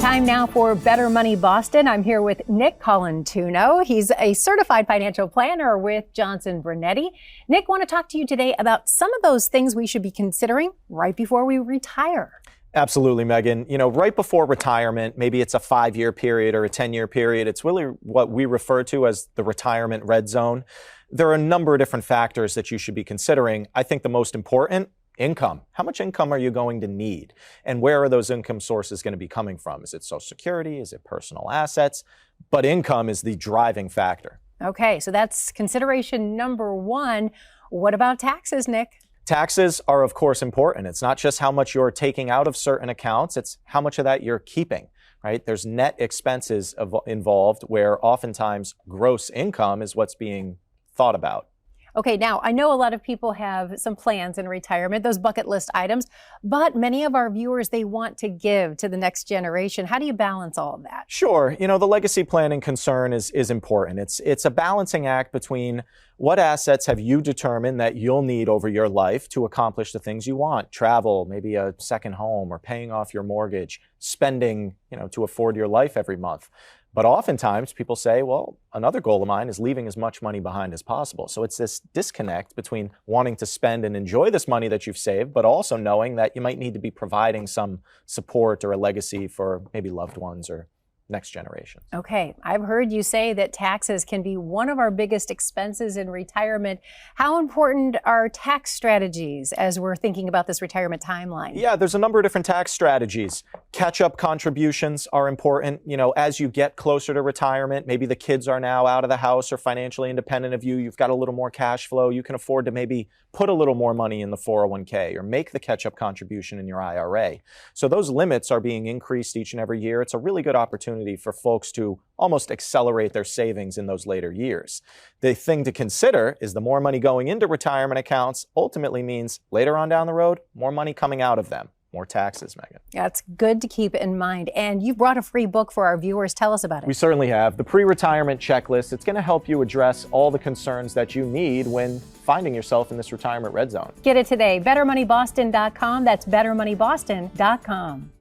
Time now for Better Money Boston. I'm here with Nick Colantuno. He's a certified financial planner with Johnson Brunetti. Nick, want to talk to you today about some of those things we should be considering right before we retire. Absolutely, Megan. Right before retirement, maybe it's a 5-year period or a 10-year period. It's really what we refer to as the retirement red zone. There are a number of different factors that you should be considering. I think the most important, income. How much income are you going to need? And where are those income sources going to be coming from? Is it Social Security? Is it personal assets? But income is the driving factor. Okay, so that's consideration number one. What about taxes, Nick? Taxes are, of course, important. It's not just how much you're taking out of certain accounts, it's how much of that you're keeping, right? There's net expenses involved where oftentimes gross income is what's being thought about. Okay, now I know a lot of people have some plans in retirement, those bucket list items, but many of our viewers, they want to give to the next generation. How do you balance all of that? Sure. The legacy planning concern is important. It's a balancing act between what assets have you determined that you'll need over your life to accomplish the things you want? Travel, maybe a second home, or paying off your mortgage, spending, to afford your life every month. But oftentimes people say, well, another goal of mine is leaving as much money behind as possible. So it's this disconnect between wanting to spend and enjoy this money that you've saved, but also knowing that you might need to be providing some support or a legacy for maybe loved ones or next generation. Okay, I've heard you say that taxes can be one of our biggest expenses in retirement. How important are tax strategies as we're thinking about this retirement timeline? Yeah, there's a number of different tax strategies. Catch-up contributions are important. As you get closer to retirement, maybe the kids are now out of the house or financially independent of you. You've got a little more cash flow. You can afford to maybe put a little more money in the 401k or make the catch-up contribution in your IRA. So those limits are being increased each and every year. It's a really good opportunity for folks to almost accelerate their savings in those later years. The thing to consider is the more money going into retirement accounts ultimately means later on down the road, more money coming out of them. More taxes, Megan. Yeah, it's good to keep in mind. And you've brought a free book for our viewers. Tell us about it. We certainly have. The Pre-Retirement Checklist. It's going to help you address all the concerns that you need when finding yourself in this retirement red zone. Get it today. BetterMoneyBoston.com. That's BetterMoneyBoston.com.